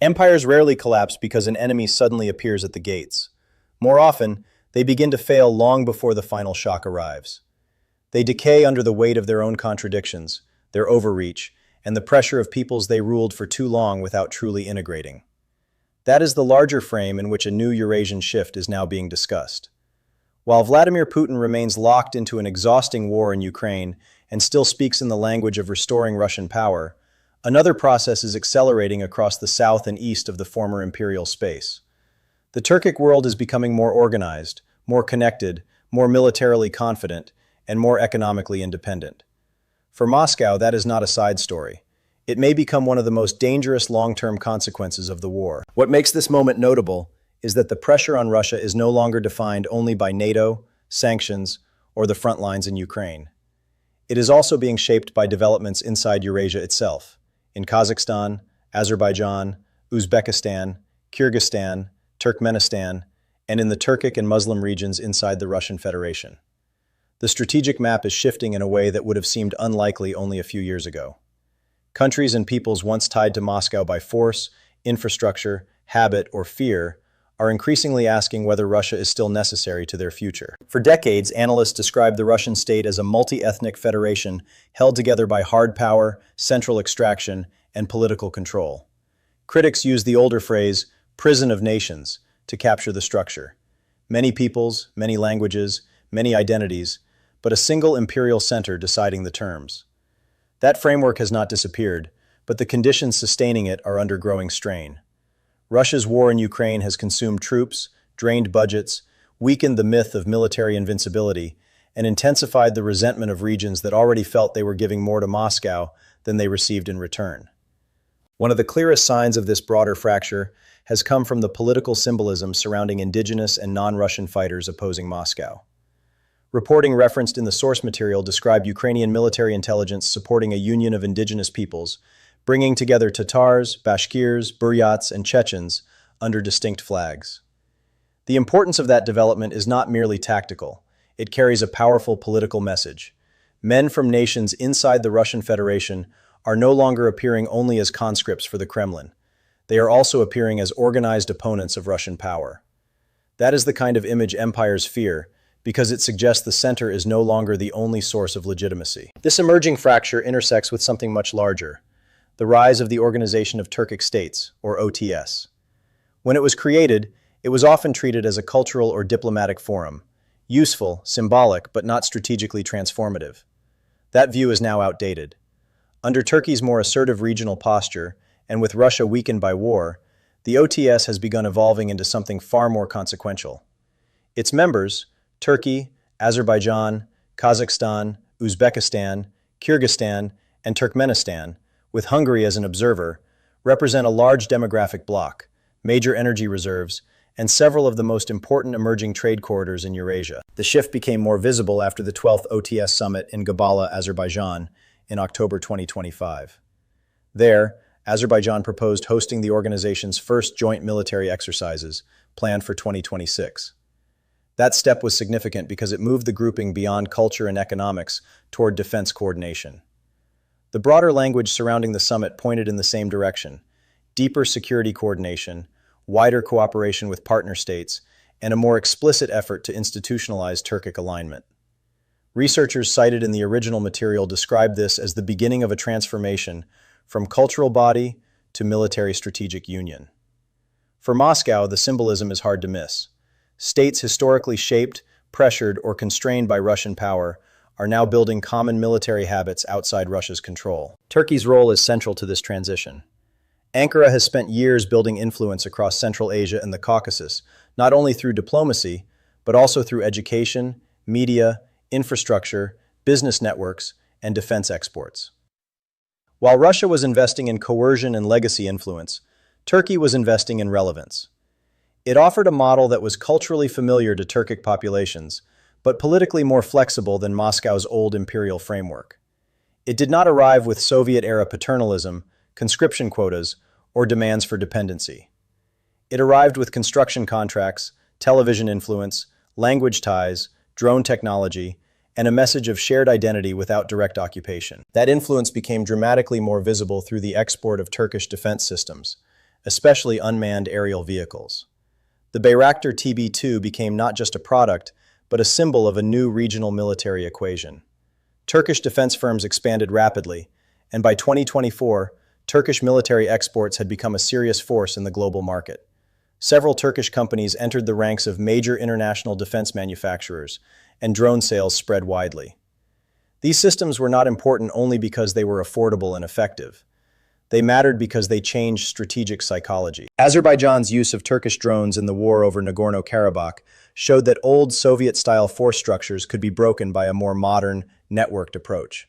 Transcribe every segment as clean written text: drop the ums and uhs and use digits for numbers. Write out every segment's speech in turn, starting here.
Empires rarely collapse because an enemy suddenly appears at the gates. More often, they begin to fail long before the final shock arrives. They decay under the weight of their own contradictions, their overreach, and the pressure of peoples they ruled for too long without truly integrating. That is the larger frame in which a new Eurasian shift is now being discussed. While Vladimir Putin remains locked into an exhausting war in Ukraine and still speaks in the language of restoring Russian power, another process is accelerating across the south and east of the former imperial space. The Turkic world is becoming more organized, more connected, more militarily confident, and more economically independent. For Moscow, that is not a side story. It may become one of the most dangerous long-term consequences of the war. What makes this moment notable is that the pressure on Russia is no longer defined only by NATO, sanctions, or the front lines in Ukraine. It is also being shaped by developments inside Eurasia itself, in Kazakhstan, Azerbaijan, Uzbekistan, Kyrgyzstan, Turkmenistan, and in the Turkic and Muslim regions inside the Russian Federation. The strategic map is shifting in a way that would have seemed unlikely only a few years ago. Countries and peoples once tied to Moscow by force, infrastructure, habit, or fear are increasingly asking whether Russia is still necessary to their future. For decades, analysts described the Russian state as a multi-ethnic federation held together by hard power, central extraction, and political control. Critics use the older phrase, prison of nations, to capture the structure. Many peoples, many languages, many identities, but a single imperial center deciding the terms. That framework has not disappeared, but the conditions sustaining it are under growing strain. Russia's war in Ukraine has consumed troops, drained budgets, weakened the myth of military invincibility, and intensified the resentment of regions that already felt they were giving more to Moscow than they received in return. One of the clearest signs of this broader fracture has come from the political symbolism surrounding indigenous and non-Russian fighters opposing Moscow. Reporting referenced in the source material described Ukrainian military intelligence supporting a union of indigenous peoples, bringing together Tatars, Bashkirs, Buryats, and Chechens under distinct flags. The importance of that development is not merely tactical. It carries a powerful political message. Men from nations inside the Russian Federation are no longer appearing only as conscripts for the Kremlin. They are also appearing as organized opponents of Russian power. That is the kind of image empires fear, because it suggests the center is no longer the only source of legitimacy. This emerging fracture intersects with something much larger, the rise of the Organization of Turkic States, or OTS. When it was created, it was often treated as a cultural or diplomatic forum, useful, symbolic, but not strategically transformative. That view is now outdated. Under Turkey's more assertive regional posture, and with Russia weakened by war, the OTS has begun evolving into something far more consequential. Its members, Turkey, Azerbaijan, Kazakhstan, Uzbekistan, Kyrgyzstan, and Turkmenistan, with Hungary as an observer, represent a large demographic bloc, major energy reserves, and several of the most important emerging trade corridors in Eurasia. The shift became more visible after the 12th OTS summit in Gabala, Azerbaijan, in October 2025. There, Azerbaijan proposed hosting the organization's first joint military exercises, planned for 2026. That step was significant because it moved the grouping beyond culture and economics toward defense coordination. The broader language surrounding the summit pointed in the same direction: deeper security coordination, wider cooperation with partner states, and a more explicit effort to institutionalize Turkic alignment. Researchers cited in the original material described this as the beginning of a transformation from cultural body to military strategic union. For Moscow, the symbolism is hard to miss. States historically shaped, pressured, or constrained by Russian power are now building common military habits outside Russia's control. Turkey's role is central to this transition. Ankara has spent years building influence across Central Asia and the Caucasus, not only through diplomacy, but also through education, media, infrastructure, business networks, and defense exports. While Russia was investing in coercion and legacy influence, Turkey was investing in relevance. It offered a model that was culturally familiar to Turkic populations, but politically more flexible than Moscow's old imperial framework. It did not arrive with Soviet-era paternalism, conscription quotas, or demands for dependency. It arrived with construction contracts, television influence, language ties, drone technology, and a message of shared identity without direct occupation. That influence became dramatically more visible through the export of Turkish defense systems. especially unmanned aerial vehicles. The Bayraktar TB2 became not just a product, but a symbol of a new regional military equation. Turkish defense firms expanded rapidly, and by 2024, Turkish military exports had become a serious force in the global market. Several Turkish companies entered the ranks of major international defense manufacturers, and drone sales spread widely. These systems were not important only because they were affordable and effective. They mattered because they changed strategic psychology. Azerbaijan's use of Turkish drones in the war over Nagorno-Karabakh showed that old Soviet-style force structures could be broken by a more modern, networked approach.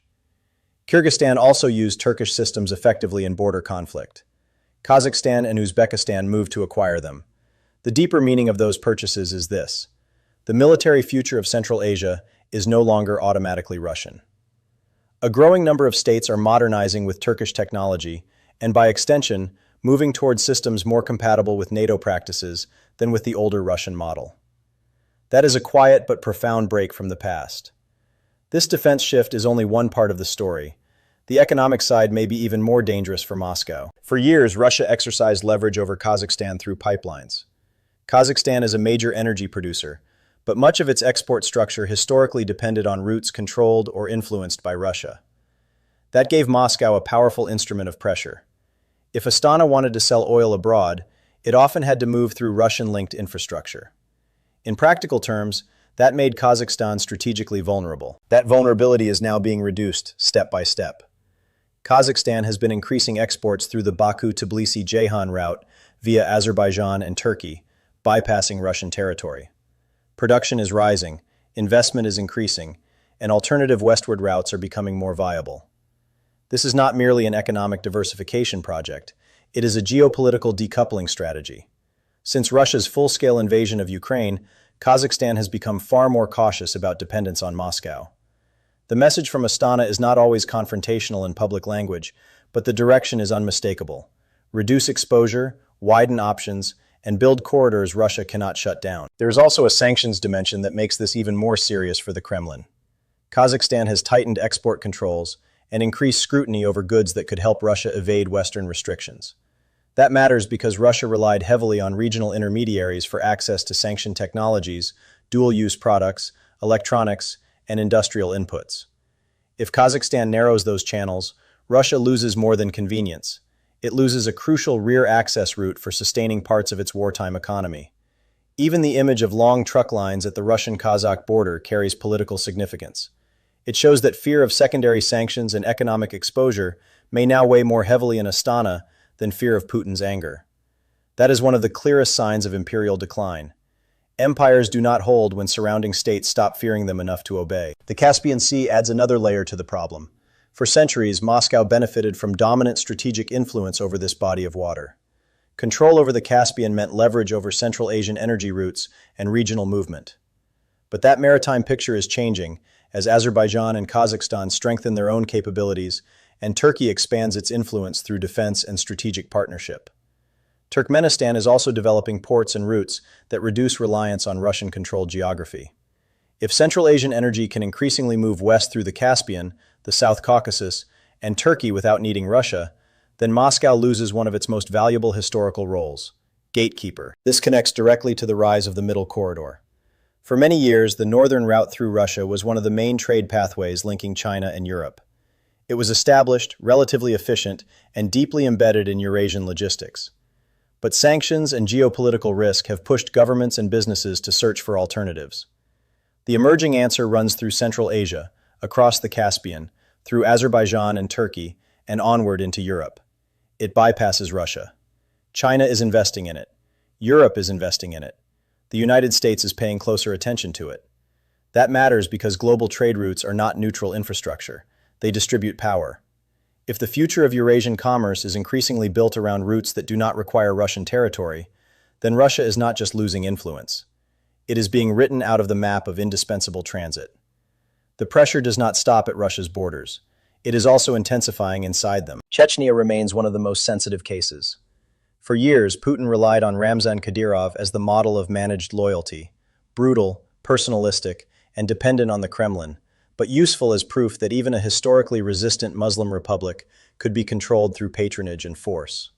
Kyrgyzstan also used Turkish systems effectively in border conflict. Kazakhstan and Uzbekistan moved to acquire them. The deeper meaning of those purchases is this: the military future of Central Asia is no longer automatically Russian. A growing number of states are modernizing with Turkish technology, and by extension, moving towards systems more compatible with NATO practices than with the older Russian model. That is a quiet but profound break from the past. This defense shift is only one part of the story. The economic side may be even more dangerous for Moscow. For years, Russia exercised leverage over Kazakhstan through pipelines. Kazakhstan is a major energy producer, but much of its export structure historically depended on routes controlled or influenced by Russia. That gave Moscow a powerful instrument of pressure. If Astana wanted to sell oil abroad, it often had to move through Russian-linked infrastructure. In practical terms, that made Kazakhstan strategically vulnerable. That vulnerability is now being reduced step by step. Kazakhstan has been increasing exports through the Baku-Tbilisi-Ceyhan route via Azerbaijan and Turkey, bypassing Russian territory. Production is rising, investment is increasing, and alternative westward routes are becoming more viable. This is not merely an economic diversification project, it is a geopolitical decoupling strategy. Since Russia's full-scale invasion of Ukraine, Kazakhstan has become far more cautious about dependence on Moscow. The message from Astana is not always confrontational in public language, but the direction is unmistakable. Reduce exposure, widen options, and build corridors Russia cannot shut down. There is also a sanctions dimension that makes this even more serious for the Kremlin. Kazakhstan has tightened export controls and increased scrutiny over goods that could help Russia evade Western restrictions. That matters because Russia relied heavily on regional intermediaries for access to sanctioned technologies, dual-use products, electronics, and industrial inputs. If Kazakhstan narrows those channels, Russia loses more than convenience. It loses a crucial rear access route for sustaining parts of its wartime economy. Even the image of long truck lines at the Russian-Kazakh border carries political significance. It shows that fear of secondary sanctions and economic exposure may now weigh more heavily in Astana than fear of Putin's anger. That is one of the clearest signs of imperial decline. Empires do not hold when surrounding states stop fearing them enough to obey. The Caspian Sea adds another layer to the problem. For centuries, Moscow benefited from dominant strategic influence over this body of water. Control over the Caspian meant leverage over Central Asian energy routes and regional movement. But that maritime picture is changing as Azerbaijan and Kazakhstan strengthen their own capabilities and Turkey expands its influence through defense and strategic partnership. Turkmenistan is also developing ports and routes that reduce reliance on Russian-controlled geography. If Central Asian energy can increasingly move west through the Caspian, the South Caucasus, and Turkey without needing Russia, then Moscow loses one of its most valuable historical roles, gatekeeper. This connects directly to the rise of the Middle Corridor. For many years, the northern route through Russia was one of the main trade pathways linking China and Europe. It was established, relatively efficient, and deeply embedded in Eurasian logistics. But sanctions and geopolitical risk have pushed governments and businesses to search for alternatives. The emerging answer runs through Central Asia, across the Caspian, through Azerbaijan and Turkey, and onward into Europe. It bypasses Russia. China is investing in it. Europe is investing in it. The United States is paying closer attention to it. That matters because global trade routes are not neutral infrastructure. They distribute power. If the future of Eurasian commerce is increasingly built around routes that do not require Russian territory, then Russia is not just losing influence. It is being written out of the map of indispensable transit. The pressure does not stop at Russia's borders. It is also intensifying inside them. Chechnya remains one of the most sensitive cases. For years, Putin relied on Ramzan Kadyrov as the model of managed loyalty, brutal, personalistic, and dependent on the Kremlin, but useful as proof that even a historically resistant Muslim republic could be controlled through patronage and force.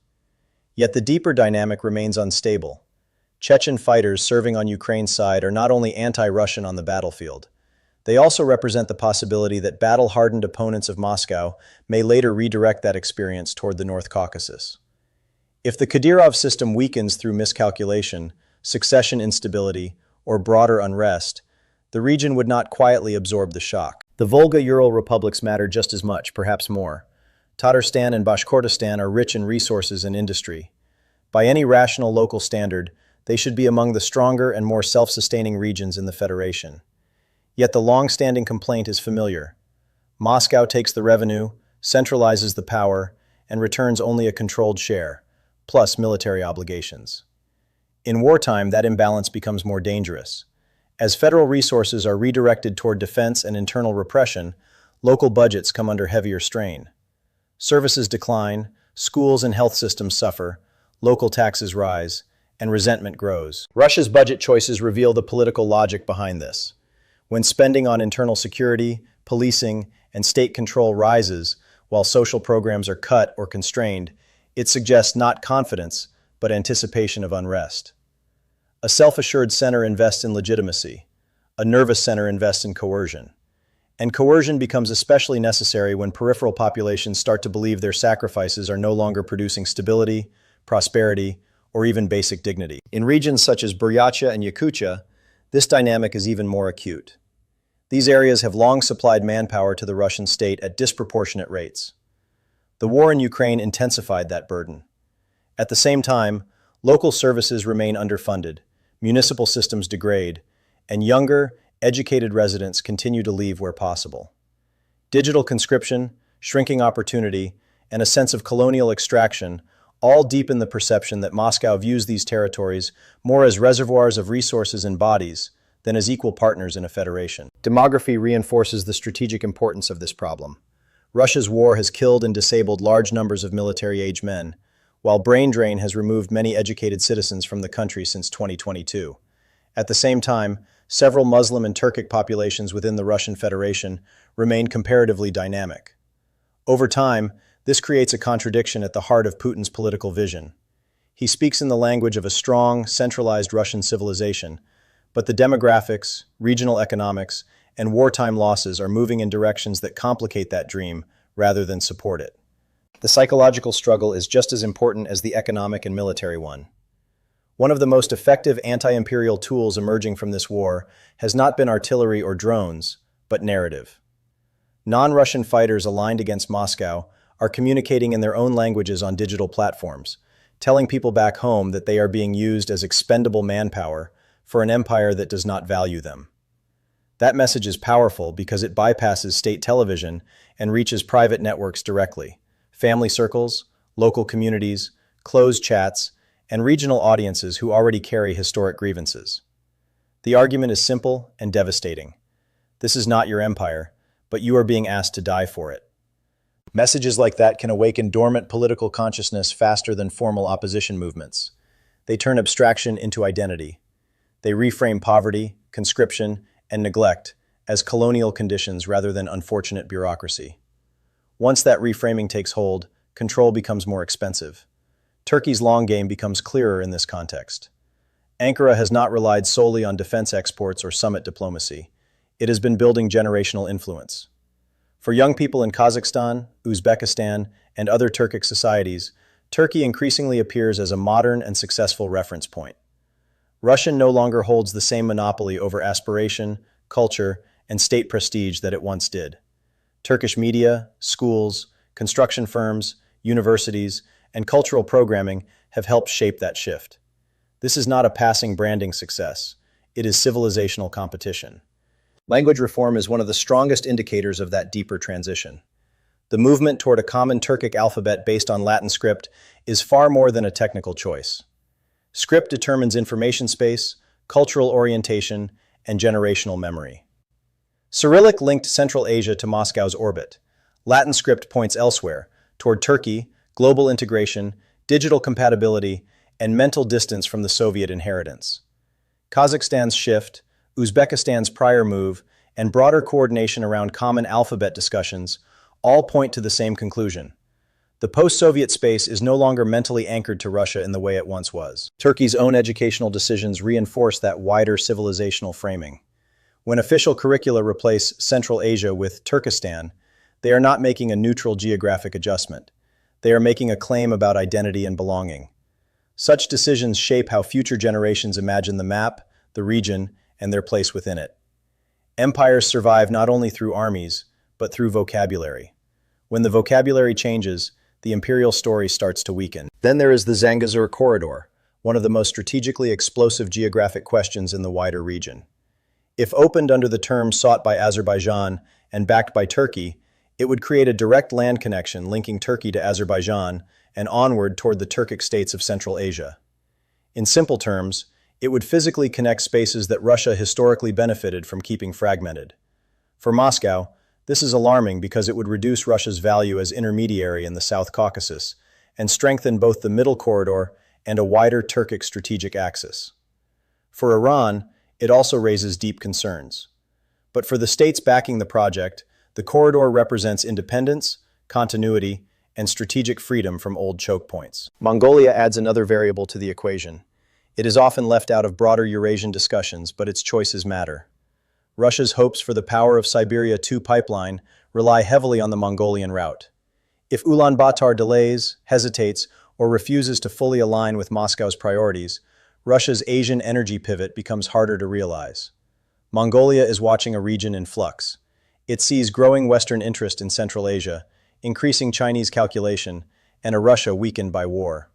Yet the deeper dynamic remains unstable. Chechen fighters serving on Ukraine's side are not only anti-Russian on the battlefield, they also represent the possibility that battle-hardened opponents of Moscow may later redirect that experience toward the North Caucasus. If the Kadyrov system weakens through miscalculation, succession instability, or broader unrest, the region would not quietly absorb the shock. The Volga-Ural republics matter just as much, perhaps more. Tatarstan and Bashkortostan are rich in resources and industry. By any rational local standard, they should be among the stronger and more self-sustaining regions in the Federation. Yet the long-standing complaint is familiar. Moscow takes the revenue, centralizes the power, and returns only a controlled share, plus military obligations. In wartime, that imbalance becomes more dangerous. As federal resources are redirected toward defense and internal repression, local budgets come under heavier strain. Services decline, schools and health systems suffer, local taxes rise, and resentment grows. Russia's budget choices reveal the political logic behind this. When spending on internal security, policing, and state control rises, while social programs are cut or constrained, it suggests not confidence, but anticipation of unrest. A self-assured center invests in legitimacy. A nervous center invests in coercion. And coercion becomes especially necessary when peripheral populations start to believe their sacrifices are no longer producing stability, prosperity, or even basic dignity. In regions such as Buryatia and Yakutia, this dynamic is even more acute. These areas have long supplied manpower to the Russian state at disproportionate rates. The war in Ukraine intensified that burden. At the same time, local services remain underfunded, municipal systems degrade, and younger, educated residents continue to leave where possible. Digital conscription, shrinking opportunity, and a sense of colonial extraction all deepen the perception that Moscow views these territories more as reservoirs of resources and bodies than as equal partners in a federation. Demography reinforces the strategic importance of this problem. Russia's war has killed and disabled large numbers of military-age men, while brain drain has removed many educated citizens from the country since 2022. At the same time, several Muslim and Turkic populations within the Russian Federation remain comparatively dynamic. Over time, this creates a contradiction at the heart of Putin's political vision. He speaks in the language of a strong, centralized Russian civilization, but the demographics, regional economics, and wartime losses are moving in directions that complicate that dream rather than support it. The psychological struggle is just as important as the economic and military one. One of the most effective anti-imperial tools emerging from this war has not been artillery or drones, but narrative. Non-Russian fighters aligned against Moscow are communicating in their own languages on digital platforms, telling people back home that they are being used as expendable manpower for an empire that does not value them. That message is powerful because it bypasses state television and reaches private networks directly. Family circles, local communities, closed chats, and regional audiences who already carry historic grievances. The argument is simple and devastating. This is not your empire, but you are being asked to die for it. Messages like that can awaken dormant political consciousness faster than formal opposition movements. They turn abstraction into identity. They reframe poverty, conscription, and neglect as colonial conditions rather than unfortunate bureaucracy. Once that reframing takes hold, control becomes more expensive. Turkey's long game becomes clearer in this context. Ankara has not relied solely on defense exports or summit diplomacy. It has been building generational influence. For young people in Kazakhstan, Uzbekistan, and other Turkic societies, Turkey increasingly appears as a modern and successful reference point. Russia no longer holds the same monopoly over aspiration, culture, and state prestige that it once did. Turkish media, schools, construction firms, universities, and cultural programming have helped shape that shift. This is not a passing branding success. It is civilizational competition. Language reform is one of the strongest indicators of that deeper transition. The movement toward a common Turkic alphabet based on Latin script is far more than a technical choice. Script determines information space, cultural orientation, and generational memory. Cyrillic linked Central Asia to Moscow's orbit. Latin script points elsewhere, toward Turkey, global integration, digital compatibility, and mental distance from the Soviet inheritance. Kazakhstan's shift, Uzbekistan's prior move, and broader coordination around common alphabet discussions all point to the same conclusion. The post-Soviet space is no longer mentally anchored to Russia in the way it once was. Turkey's own educational decisions reinforce that wider civilizational framing. When official curricula replace Central Asia with Turkestan, they are not making a neutral geographic adjustment. They are making a claim about identity and belonging. Such decisions shape how future generations imagine the map, the region, and their place within it. Empires survive not only through armies, but through vocabulary. When the vocabulary changes, the imperial story starts to weaken. Then there is the Zangezur Corridor, one of the most strategically explosive geographic questions in the wider region. If opened under the terms sought by Azerbaijan and backed by Turkey, it would create a direct land connection linking Turkey to Azerbaijan and onward toward the Turkic states of Central Asia. In simple terms, it would physically connect spaces that Russia historically benefited from keeping fragmented. For Moscow, this is alarming because it would reduce Russia's value as intermediary in the South Caucasus and strengthen both the Middle Corridor and a wider Turkic strategic axis. For Iran, it also raises deep concerns. But for the states backing the project, the corridor represents independence, continuity, and strategic freedom from old choke points. Mongolia adds another variable to the equation. It is often left out of broader Eurasian discussions, but its choices matter. Russia's hopes for the Power of Siberia 2 pipeline rely heavily on the Mongolian route. If Ulaanbaatar delays, hesitates, or refuses to fully align with Moscow's priorities, Russia's Asian energy pivot becomes harder to realize. Mongolia is watching a region in flux. It sees growing Western interest in Central Asia, increasing Chinese calculation, and a Russia weakened by war.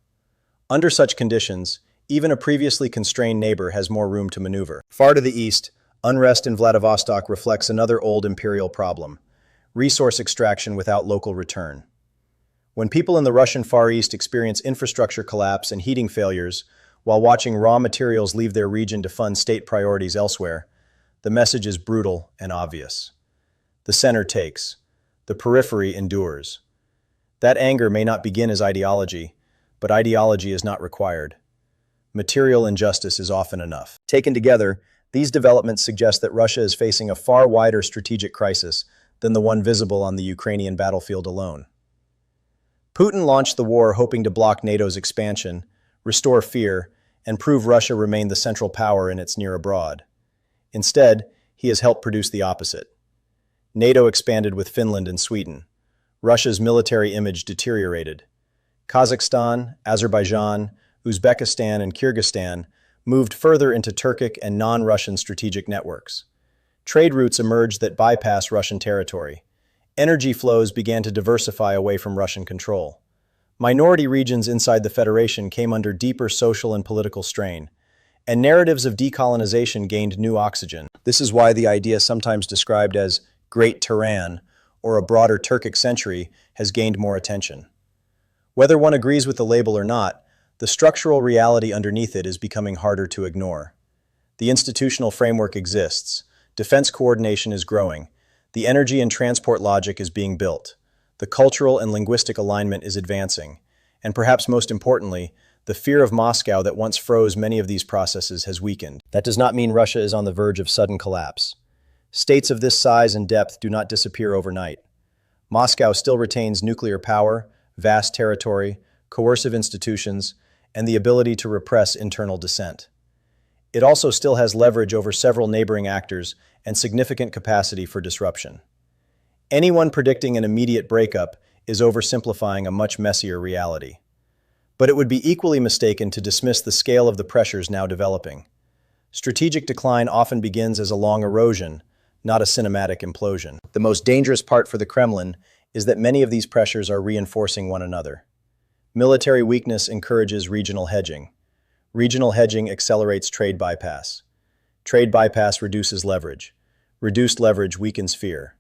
Under such conditions, even a previously constrained neighbor has more room to maneuver. Far to the east, unrest in Vladivostok reflects another old imperial problem: resource extraction without local return. When people in the Russian Far East experience infrastructure collapse and heating failures while watching raw materials leave their region to fund state priorities elsewhere, the message is brutal and obvious. The center takes. The periphery endures. That anger may not begin as ideology, but ideology is not required. Material injustice is often enough. Taken together, these developments suggest that Russia is facing a far wider strategic crisis than the one visible on the Ukrainian battlefield alone. Putin launched the war hoping to block NATO's expansion, restore fear, and prove Russia remained the central power in its near abroad. Instead, he has helped produce the opposite. NATO expanded with Finland and Sweden. Russia's military image deteriorated. Kazakhstan, Azerbaijan, Uzbekistan, and Kyrgyzstan moved further into Turkic and non-Russian strategic networks. Trade routes emerged that bypass Russian territory. Energy flows began to diversify away from Russian control. Minority regions inside the Federation came under deeper social and political strain, and narratives of decolonization gained new oxygen. This is why the idea sometimes described as Great Tehran or a broader Turkic century has gained more attention. Whether one agrees with the label or not, the structural reality underneath it is becoming harder to ignore. The institutional framework exists, defense coordination is growing, the energy and transport logic is being built, the cultural and linguistic alignment is advancing, and perhaps most importantly, the fear of Moscow that once froze many of these processes has weakened. That does not mean Russia is on the verge of sudden collapse. States of this size and depth do not disappear overnight. Moscow still retains nuclear power, vast territory, coercive institutions, and the ability to repress internal dissent. It also still has leverage over several neighboring actors and significant capacity for disruption. Anyone predicting an immediate breakup is oversimplifying a much messier reality. But it would be equally mistaken to dismiss the scale of the pressures now developing. Strategic decline often begins as a long erosion, not a cinematic implosion. The most dangerous part for the Kremlin is that many of these pressures are reinforcing one another. Military weakness encourages regional hedging. Regional hedging accelerates trade bypass. Trade bypass reduces leverage. Reduced leverage weakens fear.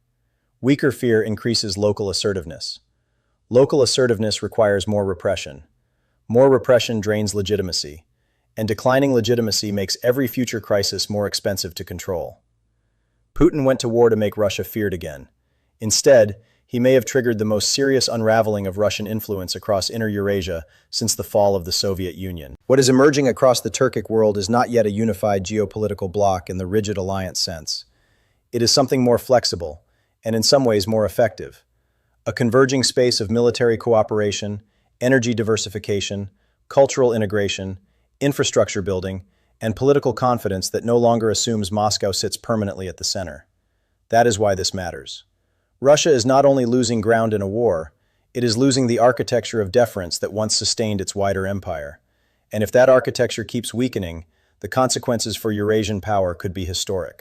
Weaker fear increases local assertiveness. Local assertiveness requires more repression. More repression drains legitimacy, and declining legitimacy makes every future crisis more expensive to control. Putin went to war to make Russia feared again. Instead, he may have triggered the most serious unraveling of Russian influence across inner Eurasia since the fall of the Soviet Union. What is emerging across the Turkic world is not yet a unified geopolitical bloc in the rigid alliance sense. It is something more flexible, and in some ways more effective. a converging space of military cooperation, energy diversification, cultural integration, infrastructure building, and political confidence that no longer assumes Moscow sits permanently at the center. That is why this matters. Russia is not only losing ground in a war, it is losing the architecture of deference that once sustained its wider empire. And if that architecture keeps weakening, the consequences for Eurasian power could be historic.